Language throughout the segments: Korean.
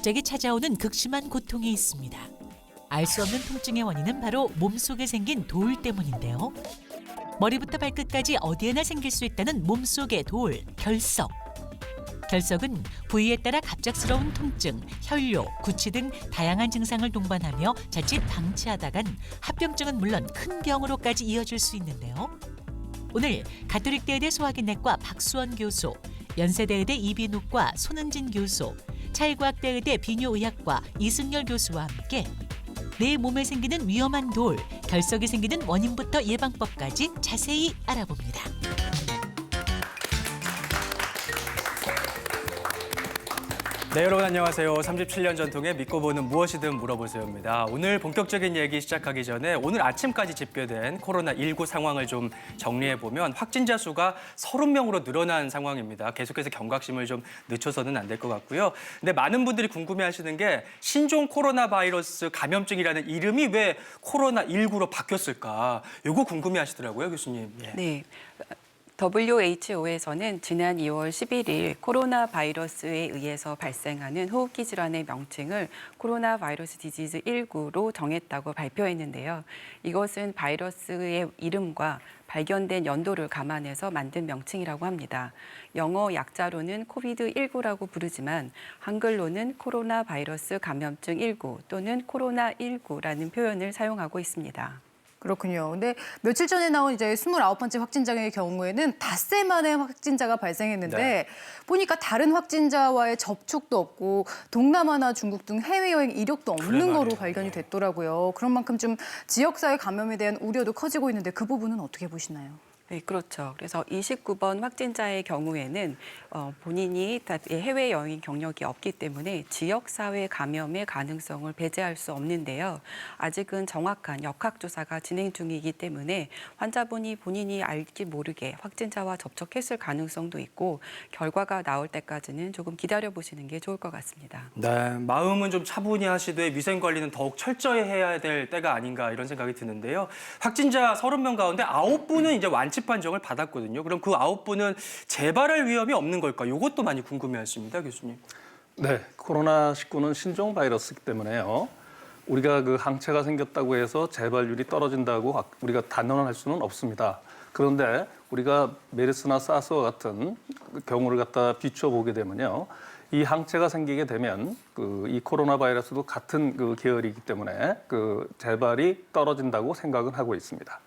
갑자기 찾아오는 극심한 고통이 있습니다. 알 수 없는 통증의 원인은 바로 몸속에 생긴 돌 때문인데요. 머리부터 발끝까지 어디에나 생길 수 있다는 몸속의 돌, 결석. 결석은 부위에 따라 갑작스러운 통증, 혈뇨, 구취 등 다양한 증상을 동반하며 자칫 방치하다간 합병증은 물론 큰 병으로까지 이어질 수 있는데요. 오늘 가톨릭대의대 소화기내과 박수원 교수, 연세대의대 이비인후과 손은진 교수, 찰과학대의대 비뇨의학과 이승열 교수와 함께 내 몸에 생기는 위험한 돌, 결석이 생기는 원인부터 예방법까지 자세히 알아봅니다. 네, 여러분 안녕하세요. 37년 전통의 믿고 보는 무엇이든 물어보세요입니다. 오늘 본격적인 얘기 시작하기 전에 오늘 아침까지 집계된 코로나19 상황을 좀 정리해보면 확진자 수가 30명으로 늘어난 상황입니다. 계속해서 경각심을 좀 늦춰서는 안 될 것 같고요. 근데 많은 분들이 궁금해하시는 게 신종 코로나 바이러스 감염증이라는 이름이 왜 코로나19로 바뀌었을까? 이거 궁금해하시더라고요, 교수님. 예. 네. WHO에서는 지난 2월 11일 코로나 바이러스에 의해서 발생하는 호흡기 질환의 명칭을 코로나 바이러스 디지즈 19로 정했다고 발표했는데요. 이것은 바이러스의 이름과 발견된 연도를 감안해서 만든 명칭이라고 합니다. 영어 약자로는 코비드19라고 부르지만 한글로는 코로나 바이러스 감염증 19 또는 코로나19라는 표현을 사용하고 있습니다. 그렇군요. 근데 며칠 전에 나온 이제 29번째 확진자의 경우에는 닷새 만에 확진자가 발생했는데 네. 보니까 다른 확진자와의 접촉도 없고 동남아나 중국 등 해외여행 이력도 없는 그래 거로 말이에요. 발견이 네. 됐더라고요. 그런 만큼 좀 지역사회 감염에 대한 우려도 커지고 있는데 그 부분은 어떻게 보시나요? 네, 그렇죠. 그래서 29번 확진자의 경우에는 본인이 해외여행 경력이 없기 때문에 지역사회 감염의 가능성을 배제할 수 없는데요. 아직은 정확한 역학조사가 진행 중이기 때문에 환자분이 본인이 알지 모르게 확진자와 접촉했을 가능성도 있고 결과가 나올 때까지는 조금 기다려보시는 게 좋을 것 같습니다. 네, 마음은 좀 차분히 하시되 위생관리는 더욱 철저히 해야 될 때가 아닌가 이런 생각이 드는데요. 확진자 30명 가운데 9분은 이제 완치 판정을 받았거든요. 그럼 그 9분은 재발할 위험이 없는 걸까? 이것도 많이 궁금해하십니다, 교수님. 네, 코로나19는 신종 바이러스이기 때문에요. 우리가 그 항체가 생겼다고 해서 재발률이 떨어진다고 우리가 단언할 수는 없습니다. 그런데 우리가 메르스나 사스와 같은 경우를 갖다 비춰보게 되면요. 이 항체가 생기게 되면 이 코로나 바이러스도 같은 그 계열이기 때문에 그 재발이 떨어진다고 생각은 하고 있습니다.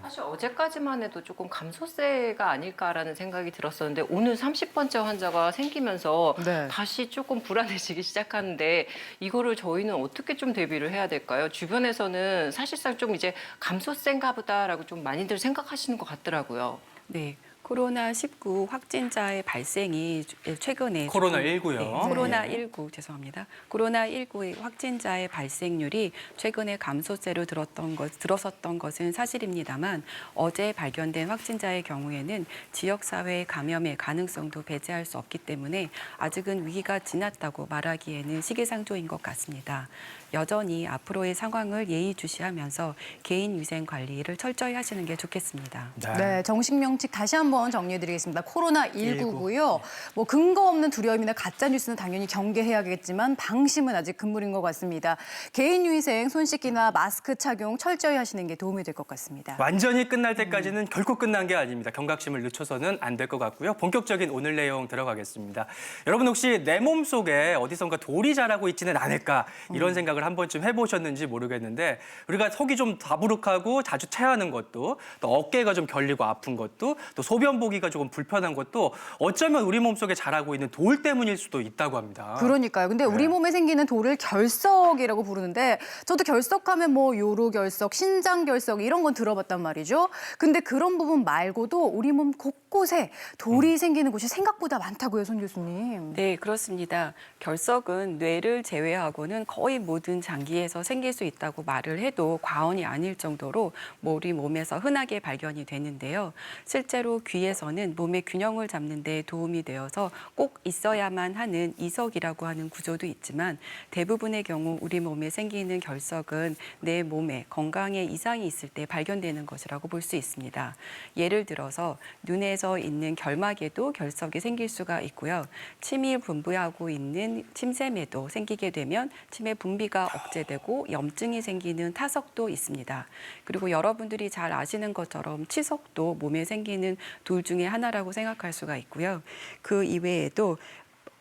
사실 어제까지만 해도 조금 감소세가 아닐까라는 생각이 들었었는데 오늘 30번째 환자가 생기면서 네. 다시 조금 불안해지기 시작하는데 이거를 저희는 어떻게 좀 대비를 해야 될까요? 주변에서는 사실상 좀 이제 감소세인가 보다라고 좀 많이들 생각하시는 것 같더라고요. 네. 코로나19 확진자의 발생이 최근에 코로나19요. 네, 코로나19 죄송합니다. 코로나19의 확진자의 발생률이 최근에 감소세로 들어섰던 것은 사실입니다만 어제 발견된 확진자의 경우에는 지역사회 감염의 가능성도 배제할 수 없기 때문에 아직은 위기가 지났다고 말하기에는 시기상조인 것 같습니다. 여전히 앞으로의 상황을 예의주시하면서 개인 위생 관리를 철저히 하시는 게 좋겠습니다. 네, 정식 명칭 다시 한번 정리해드리겠습니다. 코로나19고요. 뭐 근거 없는 두려움이나 가짜 뉴스는 당연히 경계해야겠지만 방심은 아직 금물인 것 같습니다. 개인 위생, 손 씻기나 마스크 착용 철저히 하시는 게 도움이 될 것 같습니다. 완전히 끝날 때까지는 결코 끝난 게 아닙니다. 경각심을 늦춰서는 안 될 것 같고요. 본격적인 오늘 내용 들어가겠습니다. 여러분 혹시 내 몸속에 어디선가 돌이 자라고 있지는 않을까 이런 생각을 한 번쯤 해보셨는지 모르겠는데 우리가 속이 좀 다부룩하고 자주 체하는 것도 또 어깨가 좀 결리고 아픈 것도 또 소변 보기가 조금 불편한 것도 어쩌면 우리 몸속에 자라고 있는 돌 때문일 수도 있다고 합니다. 그러니까요. 근데 우리 몸에 생기는 돌을 결석이라고 부르는데 저도 결석하면 뭐 요로결석, 신장결석 이런 건 들어봤단 말이죠. 근데 그런 부분 말고도 우리 몸 곳곳에 돌이 생기는 곳이 생각보다 많다고요, 손 교수님. 네, 그렇습니다. 결석은 뇌를 제외하고는 거의 모든 장기에서 생길 수 있다고 말을 해도 과언이 아닐 정도로 우리 몸에서 흔하게 발견이 되는데요. 실제로 귀 뒤에서는 몸의 균형을 잡는 데 도움이 되어서 꼭 있어야만 하는 이석이라고 하는 구조도 있지만 대부분의 경우 우리 몸에 생기는 결석은 내 몸에 건강에 이상이 있을 때 발견되는 것이라고 볼 수 있습니다. 예를 들어서 눈에서 있는 결막에도 결석이 생길 수가 있고요. 침이 분비하고 있는 침샘에도 생기게 되면 침의 분비가 억제되고 염증이 생기는 타석도 있습니다. 그리고 여러분들이 잘 아시는 것처럼 치석도 몸에 생기는 돌 중에 하나라고 생각할 수가 있고요. 그 이외에도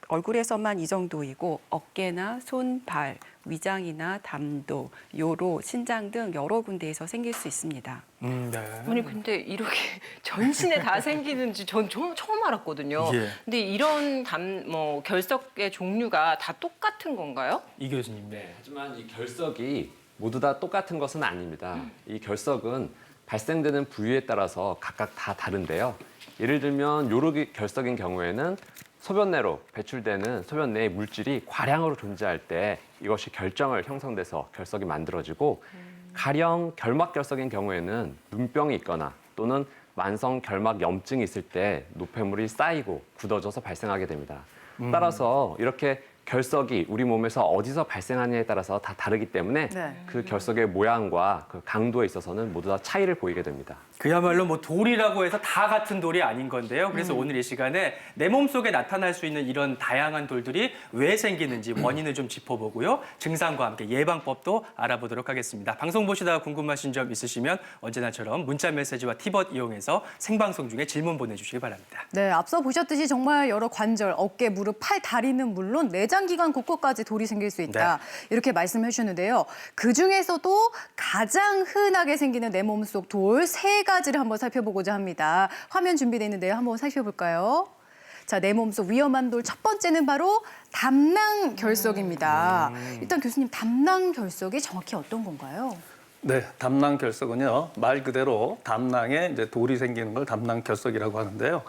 얼굴에서만 이 정도이고 어깨나 손, 발, 위장이나 담도, 요로, 신장 등 여러 군데에서 생길 수 있습니다. 네. 아니 근데 이렇게 전신에 다 생기는지 전 처음 알았거든요. 예. 근데 이런 결석의 종류가 다 똑같은 건가요? 이 교수님. 네, 하지만 이 결석이 모두 다 똑같은 것은 아닙니다. 이 결석은 발생되는 부위에 따라서 각각 다 다른데요. 예를 들면 요로 결석인 경우에는 소변내로 배출되는 소변 내의 물질이 과량으로 존재할 때 이것이 결정을 형성돼서 결석이 만들어지고 가령 결막 결석인 경우에는 눈병이 있거나 또는 만성 결막 염증이 있을 때 노폐물이 쌓이고 굳어져서 발생하게 됩니다. 따라서 이렇게 결석이 우리 몸에서 어디서 발생하느냐에 따라서 다 다르기 때문에 네. 그 결석의 모양과 그 강도에 있어서는 모두 다 차이를 보이게 됩니다. 그야말로 뭐 돌이라고 해서 다 같은 돌이 아닌 건데요. 그래서 오늘 이 시간에 내 몸속에 나타날 수 있는 이런 다양한 돌들이 왜 생기는지 원인을 좀 짚어보고요. 증상과 함께 예방법도 알아보도록 하겠습니다. 방송 보시다가 궁금하신 점 있으시면 언제나처럼 문자 메시지와 티벗 이용해서 생방송 중에 질문 보내주시기 바랍니다. 네, 앞서 보셨듯이 정말 여러 관절, 어깨, 무릎, 팔, 다리는 물론 내장기관 곳곳까지 돌이 생길 수 있다. 이렇게 말씀해 주셨는데요. 그중에서도 가장 흔하게 생기는 내 몸속 돌 세 가지를 한번 살펴보고자 합니다. 화면 준비되어 있는데요. 한번 살펴볼까요? 자, 내 몸속 위험한 돌 첫 번째는 바로 담낭 결석입니다. 일단 교수님, 담낭 결석이 정확히 어떤 건가요? 네, 담낭 결석은요, 말 그대로 담낭에 이제 돌이 생기는 걸 담낭 결석이라고 하는데요.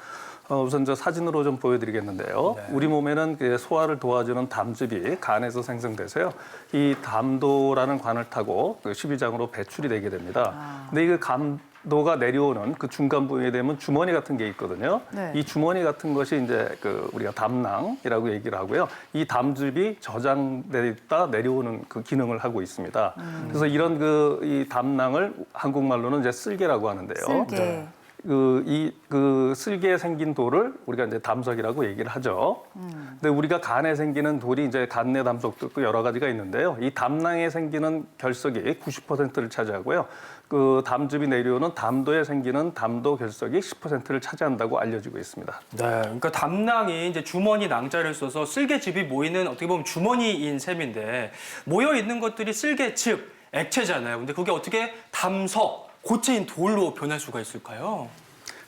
우선 저 사진으로 좀 보여드리겠는데요. 네. 우리 몸에는 그 소화를 도와주는 담즙이 간에서 생성돼서요. 이 담도라는 관을 타고 그 십이장으로 배출이 되게 됩니다. 근데 이 감도가 내려오는 그 중간 부위에 되면 주머니 같은 게 있거든요. 네. 이 주머니 같은 것이 이제 그 우리가 담낭이라고 얘기를 하고요. 이 담즙이 저장돼 있다 내려오는 그 기능을 하고 있습니다. 그래서 이런 이 담낭을 한국말로는 이제 쓸개라고 하는데요. 쓸개. 그 쓸개에 생긴 돌을 우리가 이제 담석이라고 얘기를 하죠. 근데 우리가 간에 생기는 돌이 이제 간내 담석도 있고 여러 가지가 있는데요. 이 담낭에 생기는 결석이 90%를 차지하고요. 그 담즙이 내려오는 담도에 생기는 담도 결석이 10%를 차지한다고 알려지고 있습니다. 네, 그러니까 담낭이 이제 주머니 낭자를 써서 쓸개즙이 모이는 어떻게 보면 주머니인 셈인데 모여 있는 것들이 쓸개즙, 액체잖아요. 근데 그게 어떻게 담석, 고체인 돌로 변할 수가 있을까요?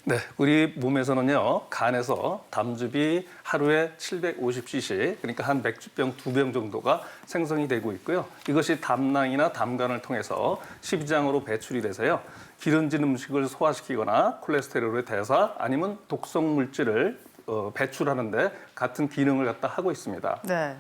네, 우리 몸에서는요, 간에서 담즙이 하루에 750cc, 그러니까 한 맥주병 2병 정도가 생성이 되고 있고요. 이것이 담낭이나 담간을 통해서 십이장으로 배출이 돼서요, 기름진 음식을 소화시키거나 콜레스테롤의 대사 아니면 독성 물질을 배출하는데 같은 기능을 갖다 하고 있습니다. 네.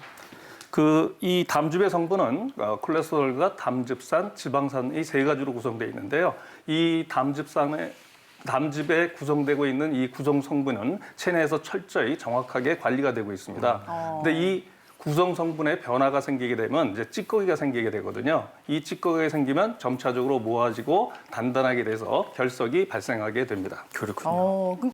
이 담즙의 성분은 콜레스테롤과 담즙산, 지방산 이 세 가지로 구성되어 있는데요. 이 담즙에 구성되고 있는 이 구성 성분은 체내에서 철저히 정확하게 관리가 되고 있습니다. 근데 이 구성 성분의 변화가 생기게 되면 이제 찌꺼기가 생기게 되거든요. 이 찌꺼기가 생기면 점차적으로 모아지고 단단하게 돼서 결석이 발생하게 됩니다. 그렇군요.